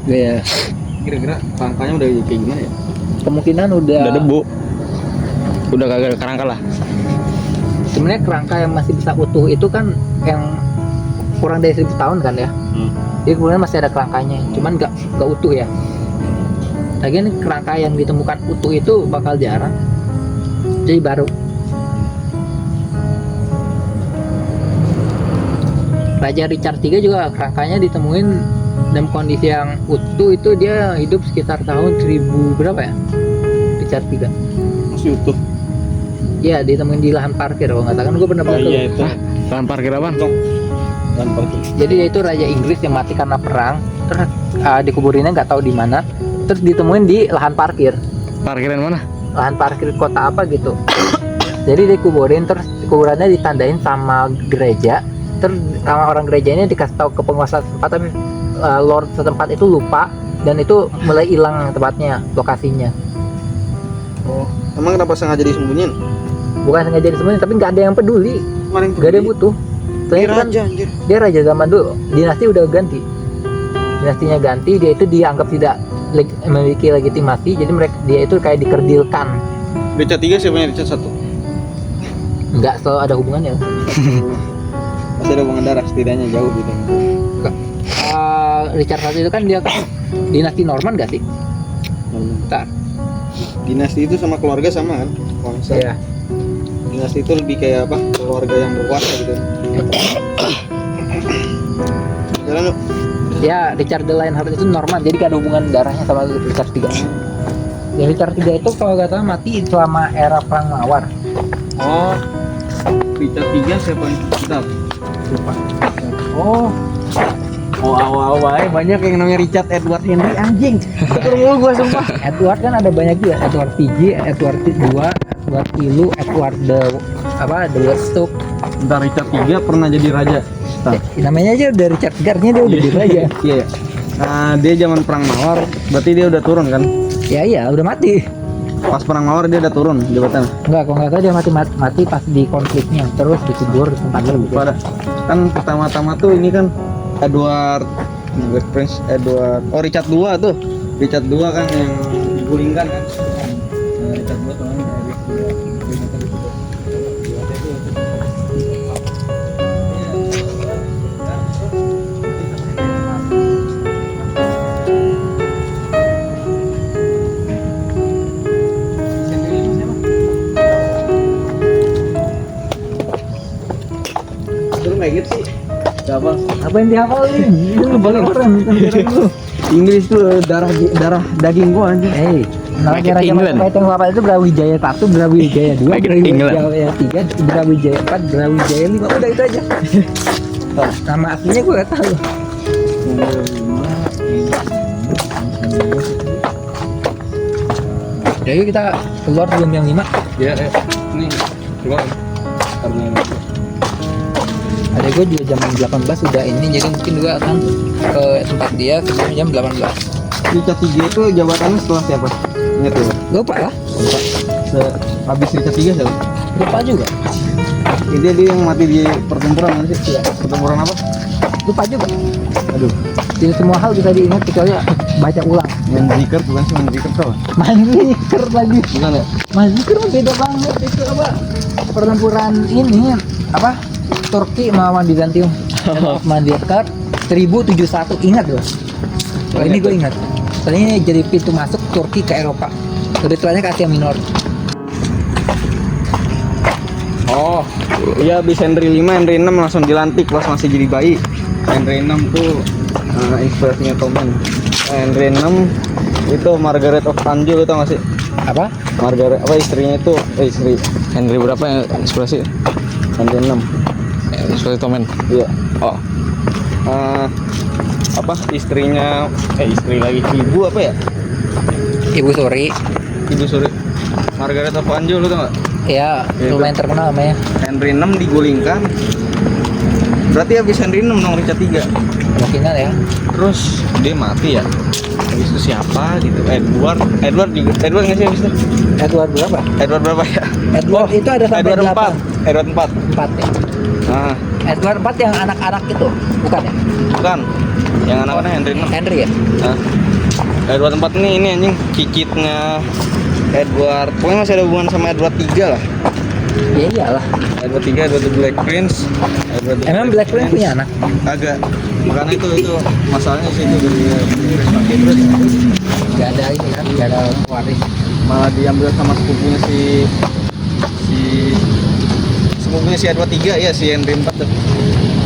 Iya. Kira-kira rangkanya udah kayak gimana ya? Kemungkinan udah debu. Udah kagak ada kerangka lah. Sebenarnya kerangka yang masih bisa utuh itu kan yang kurang dari 1000 tahun kan ya. Jadi kemudian masih ada kerangkanya, cuman nggak utuh ya. Lagian kerangka yang ditemukan utuh itu bakal jarang. Jadi baru. Raja Richard III juga kerangkanya ditemuin dalam kondisi yang utuh, itu dia hidup sekitar tahun 1000 berapa ya? Richard III. Masih utuh. Iya, ditemuin di lahan parkir kalau nggak salah, kan gue pernah baca. Iya itu. Lahan parkir apa? Lahan parkir. Jadi dia itu raja Inggris yang mati karena perang, terus dikuburinnya nggak tahu di mana, terus ditemuin di lahan parkir. Parkiran mana? Lahan parkir kota apa gitu. Jadi dikuburin, terus kuburannya ditandain sama gereja. Terus sama orang gereja ini dikasih tahu ke penguasa setempat, tapi lord setempat itu lupa dan itu mulai hilang tempatnya, lokasinya. Oh, emang kenapa sengaja disembunyiin? Bukan sengaja disembunyiin, tapi nggak ada yang peduli, nggak ada yang butuh. Dia Soalnya kan raja anjir. dia raja zaman dulu, dinasti udah ganti, dinastinya ganti, dia itu dianggap tidak memiliki legitimasi, jadi dia itu kayak dikerdilkan. Richard 3 siapa yang Richard 1? Nggak selalu ada hubungannya. Masih ada hubungan darah setidaknya jauh gitu. Richard I itu kan dia kan dinasti Norman gak sih? Bentar. Dinasti itu sama keluarga sama kan? Kalau misalnya Iya. dinasti itu lebih kayak apa? Keluarga yang berkuasa gitu. Jalan lu. Ya, Richard the Lionheart itu Norman, jadi gak ada hubungan darahnya sama Richard III. Ya, Richard III itu kalau gak salah mati selama era Perang Mawar. Oh, Richard 3 siapa yang kita? Lupa. Oh, awal-awal banyak yang namanya Richard Edward Henry anjing. Betul mulu gua sumpah. Edward kan ada banyak juga, Edward III, Edward II, Edward III, Edward the Woodstock. Bentar, Richard 3 pernah jadi raja. Namanya aja udah Richard III, dia udah jadi raja. Iya. Nah, dia zaman perang Mawar, berarti dia udah turun kan? Iya, udah mati. Pas perang Mawar dia udah turun jabatan. Enggak, kalau nggak salah dia mati pas di konfliknya, terus dikubur di tempat lain. Pada kan pertama-tama tuh ini kan Edward Prince Edward. Oh, Richard 2 tuh. Richard 2 kan yang digulingkan kan. Nah, Richard 2 tuh kayak gitu sih. Apa? Apa yang dihafalin? Itu boleh keren, Inggris tuh darah daging gua anjir. Raja Majapahit yang hafal itu Brawijaya 1, Brawijaya 2, Brawijaya 3, Brawijaya 4, Brawijaya 5, udah itu aja. Nama aslinya gua gak tahu. Jadi kita keluar belum yang 5. Ya, ini keluar. Karena Ada gue juga jam 18 udah ini, jadi mungkin juga akan ke tempat dia sebelum jam 18. Richard 3 itu jabatannya setelah siapa? Ingat ya? Lupa lah. Habis Richard 3 siapa? Lupa juga. Dia yang mati di pertempuran mana sih? Ya. Pertempuran apa? Lupa juga. Aduh. Jadi semua hal bisa diingat kecuali baca ulang. Manzikert bukan sih Manzikert tau? Manzikert lagi. Bukan ya? Manzikert beda banget itu apa? Pertempuran ini apa? Turki melawan Bizantium. Manzikert 1071, ingat loh. Kalau ini gue ingat. Soalnya ini jadi pintu masuk Turki ke Eropa. Kebetulannya ke Asia Minor. Oh, iya habis Henry 5, Henry 6 langsung dilantik pas masih jadi bayi. Henry 6 tuh inspirasinya Toman. Henry 6 itu Margaret of Anjou, tau gak sih? Apa? Margaret apa istrinya itu? Istri Henry berapa yang inspirasi? Henry 6. Inspirasi Tomen. Iya. Oh. Apa istrinya istri lagi ibu apa ya? Ibu Suri. Ibu Suri. Margaret of Anjou lu tau gak? Ya, lumayan terkenal namanya. Henry 6 digulingkan. Berarti habis Henry 6 dong Richard 3. Kemungkinan ya. Terus dia mati ya. Habis itu siapa gitu? Edward nggak sih habis itu? Edward berapa? Edward berapa ya? Edward itu ada sampai Edward 8. 4. Edward 4. 4 ya. Nah, Edward 4 yang anak-anak itu, bukan ya? bukan. Yang anak-anak Henry 6. Henry ya? Nah, Edward 4 ini anjing cicitnya Edward. Pokoknya masih ada hubungan sama Edward 3 lah. Ya iyalah. Edward 3, Edward the Black Prince. Edward the Emang Black Prince punya anak? Agak. Makanya itu masalahnya sih itu dari pakai terus. Gak ada ini kan, gak ada waris. Malah diambil sama sepupunya sepupunya si Edward 3 ya, si Henry 4 tuh.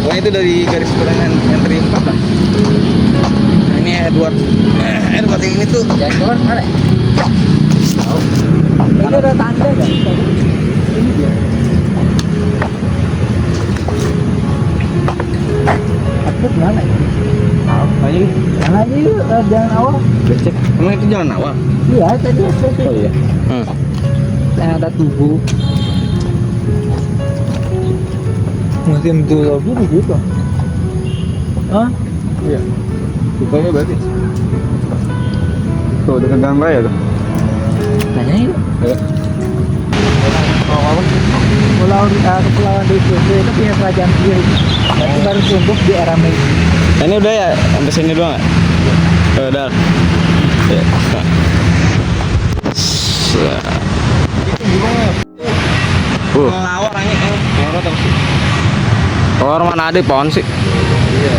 Pokoknya itu dari garis keturunan Henry 4 lah. Nah, ini Edward yang ini tuh Jangan keluar mana? Tahu. Ini ada tanda kan? Ini dia. Aku mana? tahu aja. Yang aja yuk, jalan awal. Cek. Emang itu jalan awal? Iya, tadi aku cek. Oh iya. Yang ada tubuh. Musim zoologi begitu. Hah? Iya. Rupanya berarti. Tuh dekat Gang Raya tuh. Tanya yuk. Ayo. Kepulauan Dewa itu punya kerajaan sendiri. Tapi baru tumbuh di era Meiji. Ini udah ya, sampai sini doang nggak? Udah. Ya. Ngelawar aja kan. Ngelawar apa sih? Keluar mana ada pohon sih? Iya.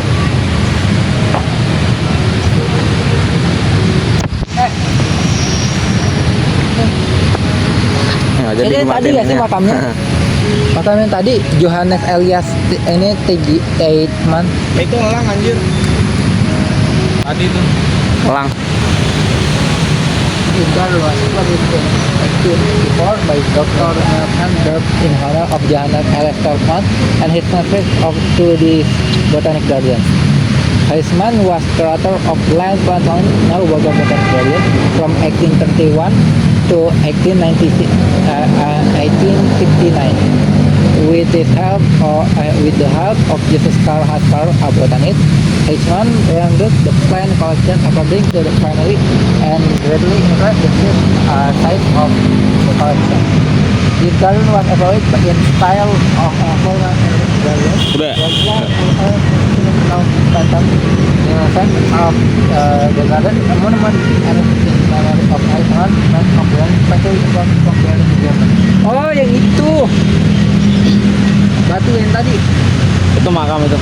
Ya, Jadi tadi ya sih makamnya. Makamnya tadi Johannes Elias ini Tegi Eitman. Itu ngelang anjir. Tadi tuh. Elang. Iqbal was by Dr. Nathan Berg in honor of Johannes Elias Eitman and his service to the Botanic Garden. Heisman was curator of Land Plantation Narwaga Botanic Garden from 1831 to 1869. With the help of Jesus Carl Haskell, a botanist, Heisman arranged the plant collection according to the family and greatly increased the size of the collection. This garden was evolved in style of a floral garden. Udah. Of the garden, a monument and memory of Heisman and of the special from German. Oh, yang itu. Batu yang tadi. Itu makam itu.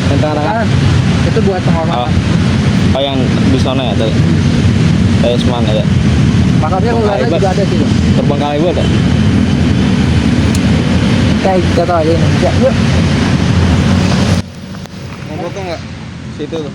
Yang tengah-tengah. Kan? Itu buat penghormatan. Oh yang di sana ya tadi. Heisman ada. Makamnya kalau ada juga ada sih. Terbengkalai gua ada. Kita tahu aja Indonesia. Yuk. Mau foto nggak? Situ tuh.